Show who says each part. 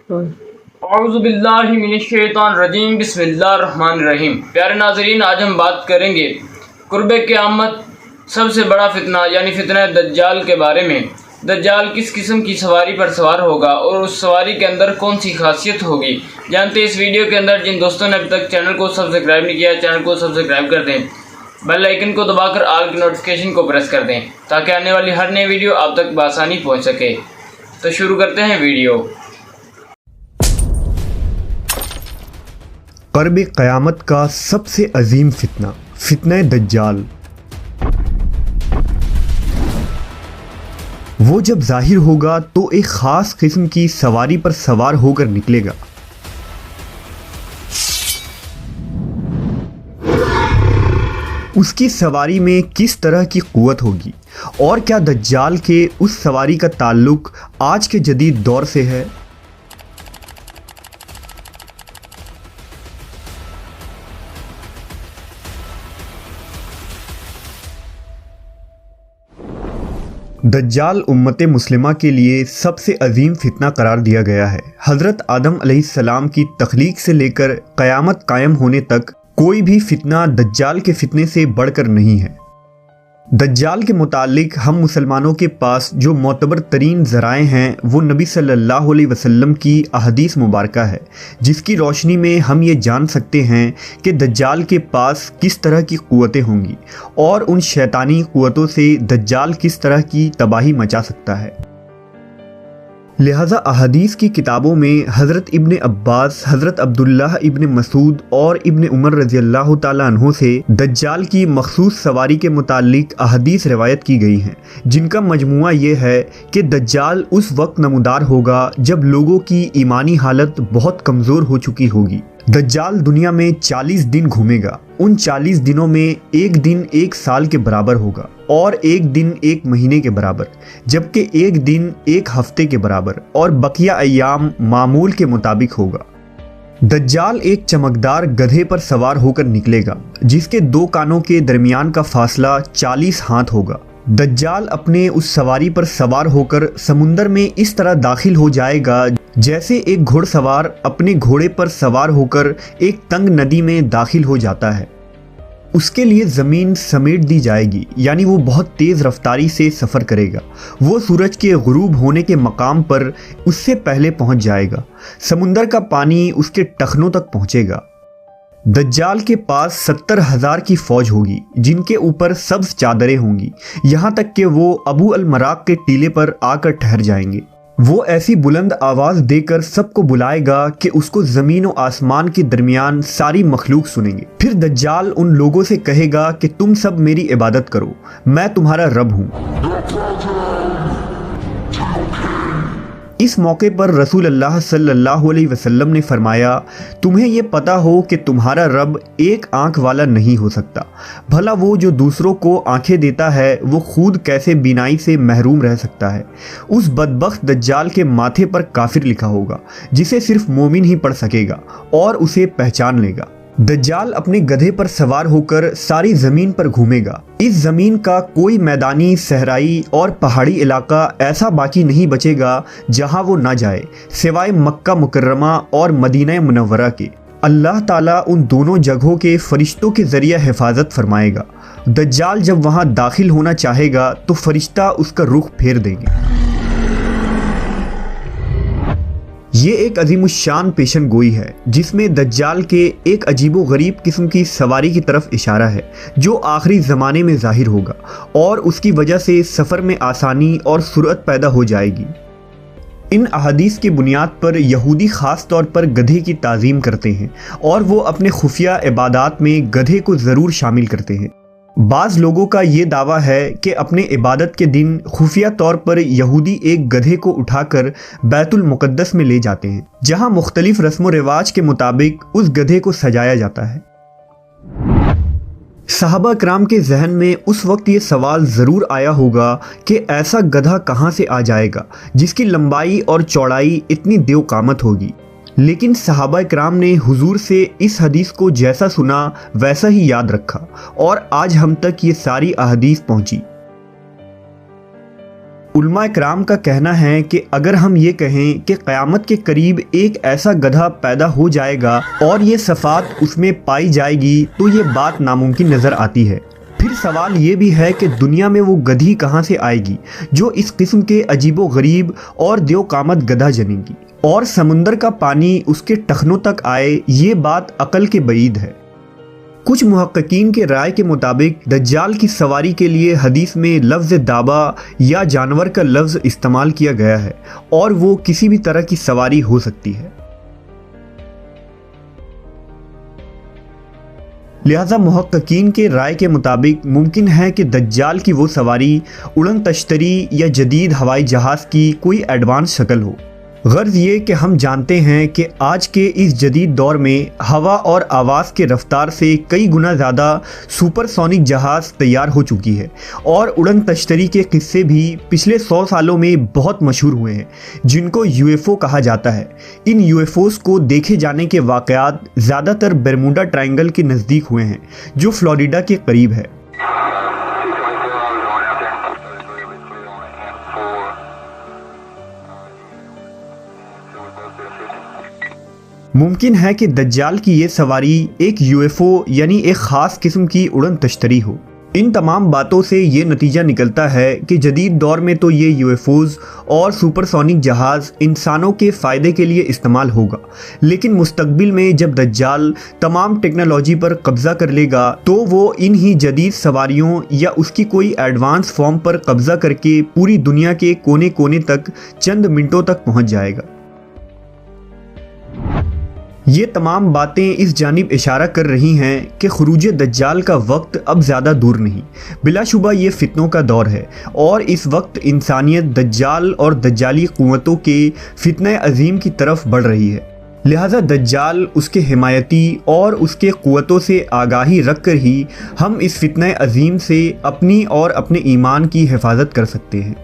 Speaker 1: औज़ुबिल्लाहिमिनश्शैतानिर्रजीम बिस्मिल्लाहिर्रहमानिर्रहीम। प्यारे नाज़रीन, आज हम बात करेंगे कुर्बे क़यामत सबसे बड़ा फितना यानी फितना दज्जाल के बारे में। दज्जाल किस किस्म की सवारी पर सवार होगा और उस सवारी के अंदर कौन सी खासियत होगी, जानते हैं इस वीडियो के अंदर। जिन दोस्तों ने अभी तक चैनल को सब्सक्राइब नहीं किया, चैनल को सब्सक्राइब कर दें, बेल आइकन को दबाकर ऑल की नोटिफिकेशन को प्रेस कर दें ताकि आने वाली हर नई वीडियो आप तक बआसानी पहुँच सके। तो शुरू करते हैं वीडियो।
Speaker 2: क़ुर्ब क़यामत का सबसे अजीम फितना, फितना दज्जाल। वो जब जाहिर होगा तो एक ख़ास किस्म की सवारी पर सवार होकर निकलेगा। उसकी सवारी में किस तरह की क़ुव्वत होगी और क्या दज्जाल के उस सवारी का ताल्लुक़ आज के जदीद दौर से है? दज्जाल उम्मत मुस्लिमा के लिए सबसे अजीम फितना करार दिया गया है। हज़रत आदम अलैहिस्सलाम की तख्लीक से लेकर क़यामत कायम होने तक कोई भी फितना दज्जाल के फितने से बढ़कर नहीं है। दज्जाल के मुतालिक हम मुसलमानों के पास जो मोतबर तरीन ज़राए हैं वो नबी सल्लल्लाहु अलैहि वसल्लम की अहदीस मुबारका है, जिसकी रोशनी में हम ये जान सकते हैं कि दज्जाल के पास किस तरह की क़ुव्वतें होंगी और उन शैतानी क़ुव्वतों से दज्जाल किस तरह की तबाही मचा सकता है। लिहाजा अहदीस की किताबों में हज़रत इब्ने अब्बास, हज़रत अब्दुल्लाह इब्ने मसूद और इब्ने उमर रज़ियल्लाहु ताला अन्हो से दज्जाल की मखसूस सवारी के मुतालिक अहदीस रिवायत की गई हैं, जिनका मजमुआ ये है कि दज्जाल उस वक्त नमूदार होगा जब लोगों की ईमानी हालत बहुत कमज़ोर हो चुकी होगी। दज्जाल दुनिया में 40 दिन घूमेगा। उन 40 दिनों में एक दिन एक साल के बराबर होगा और एक दिन एक महीने के बराबर, जबकि एक दिन एक हफ्ते के बराबर और बकिया अय्याम मामूल के मुताबिक होगा। दज्जाल एक चमकदार गधे पर सवार होकर निकलेगा जिसके दो कानों के दरमियान का फासला 40 हाथ होगा। दज्जाल अपने उस सवारी पर सवार होकर समुंदर में इस तरह दाखिल हो जाएगा जैसे एक घुड़सवार अपने घोड़े पर सवार होकर एक तंग नदी में दाखिल हो जाता है। उसके लिए ज़मीन समेट दी जाएगी, यानी वो बहुत तेज़ रफ्तारी से सफ़र करेगा। वो सूरज के गुरूब होने के मकाम पर उससे पहले पहुंच जाएगा। समुंदर का पानी उसके टखनों तक पहुंचेगा। दज्जाल के पास 70,000 की फ़ौज होगी जिनके ऊपर सब्ज़ चादरें होंगी, यहाँ तक कि वो अबू अल मराक के टीले पर आकर ठहर जाएंगे। वो ऐसी बुलंद आवाज़ देकर सबको बुलाएगा कि उसको ज़मीन और आसमान के दरमियान सारी मखलूक सुनेंगे। फिर दज्जाल उन लोगों से कहेगा कि तुम सब मेरी इबादत करो, मैं तुम्हारा रब हूँ। इस मौके पर रसूल अल्लाह सल्लल्लाहु अलैहि वसल्लम ने फरमाया, तुम्हें ये पता हो कि तुम्हारा रब एक आंख वाला नहीं हो सकता। भला वो जो दूसरों को आंखें देता है वो खुद कैसे बीनाई से महरूम रह सकता है। उस बदबख्त दज्जाल के माथे पर काफिर लिखा होगा जिसे सिर्फ मोमिन ही पढ़ सकेगा और उसे पहचान लेगा। दज्जाल अपने गधे पर सवार होकर सारी ज़मीन पर घूमेगा। इस ज़मीन का कोई मैदानी, सहराई और पहाड़ी इलाका ऐसा बाकी नहीं बचेगा जहां वो ना जाए, सिवाय मक्का मुकर्रमा और मदीना मुनव्वरा के। अल्लाह ताला उन दोनों जगहों के फरिश्तों के ज़रिए हिफाजत फरमाएगा। दज्जाल जब वहां दाखिल होना चाहेगा तो फरिश्ता उसका रुख फेर देंगे। ये एक अजीमुश्शान पेशन गोई है जिसमें दज्जाल के एक अजीबो गरीब किस्म की सवारी की तरफ इशारा है जो आखिरी ज़माने में ज़ाहिर होगा और उसकी वजह से सफ़र में आसानी और सुरअत पैदा हो जाएगी। इन अहादीस की बुनियाद पर यहूदी ख़ास तौर पर गधे की ताज़ीम करते हैं और वो अपने खुफिया इबादात में गधे को ज़रूर शामिल करते हैं। बाज़ लोगों का ये दावा है कि अपने इबादत के दिन खुफिया तौर पर यहूदी एक गधे को उठाकर बैतुल मुक़द्दस में ले जाते हैं, जहां मुख्तलिफ रस्म व रिवाज के मुताबिक उस गधे को सजाया जाता है। सहाबा कराम के जहन में उस वक्त ये सवाल ज़रूर आया होगा कि ऐसा गधा कहाँ से आ जाएगा जिसकी लंबाई और चौड़ाई इतनी देवकामत होगी। लेकिन सहाबा कराम ने हुजूर से इस हदीस को जैसा सुना वैसा ही याद रखा और आज हम तक ये सारी अहदीस पहुंची। उलमा इकराम का कहना है कि अगर हम ये कहें कि क़यामत के करीब एक ऐसा गधा पैदा हो जाएगा और ये सफ़ात उसमें पाई जाएगी तो ये बात नामुमकिन नज़र आती है। फिर सवाल ये भी है कि दुनिया में वो गधी कहाँ से आएगी जो इस किस्म के अजीबो गरीब और देवकामत गधा जनेगी, और समुंदर का पानी उसके टखनों तक आए, ये बात अकल के बईद है। कुछ मुहक्किकीन के राय के मुताबिक दज्जाल की सवारी के लिए हदीस में लफ्ज़ दाबा या जानवर का लफ्ज़ इस्तेमाल किया गया है और वो किसी भी तरह की सवारी हो सकती है। लिहाजा मुहक्किकीन के राय के मुताबिक मुमकिन है कि दज्जाल की वो सवारी उड़न तश्तरी या जदीद हवाई जहाज़ की कोई एडवांस शक्ल हो। गर्ज ये कि हम जानते हैं कि आज के इस जदीद दौर में हवा और आवाज़ के रफ्तार से कई गुना ज़्यादा सुपरसोनिक जहाज़ तैयार हो चुकी है और उड़न तश्तरी के किस्से भी पिछले 100 सालों में बहुत मशहूर हुए हैं, जिनको यूएफओ कहा जाता है। इन यूएफओस को देखे जाने के वाक़यात ज़्यादातर बरमूडा ट्रायंगल के नज़दीक हुए हैं, जो फ्लोरिडा के करीब है। मुमकिन है कि दज्जाल की ये सवारी एक यूएफओ यानी एक ख़ास किस्म की उड़न तश्तरी हो। इन तमाम बातों से ये नतीजा निकलता है कि जदीद दौर में तो ये यूएफओज और सुपरसोनिक जहाज़ इंसानों के फ़ायदे के लिए इस्तेमाल होगा, लेकिन मुस्तकबिल में जब दज्जाल तमाम टेक्नोलॉजी पर कब्ज़ा कर लेगा तो वो इन ही जदीद सवारियों या उसकी कोई एडवांस फॉर्म पर कब्ज़ा करके पूरी दुनिया के कोने कोने तक चंद मिनटों तक पहुँच जाएगा। ये तमाम बातें इस जानिब इशारा कर रही हैं कि खुरूज दज्जाल का वक्त अब ज़्यादा दूर नहीं। बिलाशुबा ये फितनों का दौर है और इस वक्त इंसानियत दज्जाल और दज्जाली क़ुव्वतों के फितने अजीम की तरफ बढ़ रही है। लिहाजा दज्जाल, उसके हिमायती और उसके क़ुव्वतों से आगाही रख कर ही हम इस फितने अजीम से अपनी और अपने ईमान की हिफाजत कर सकते हैं।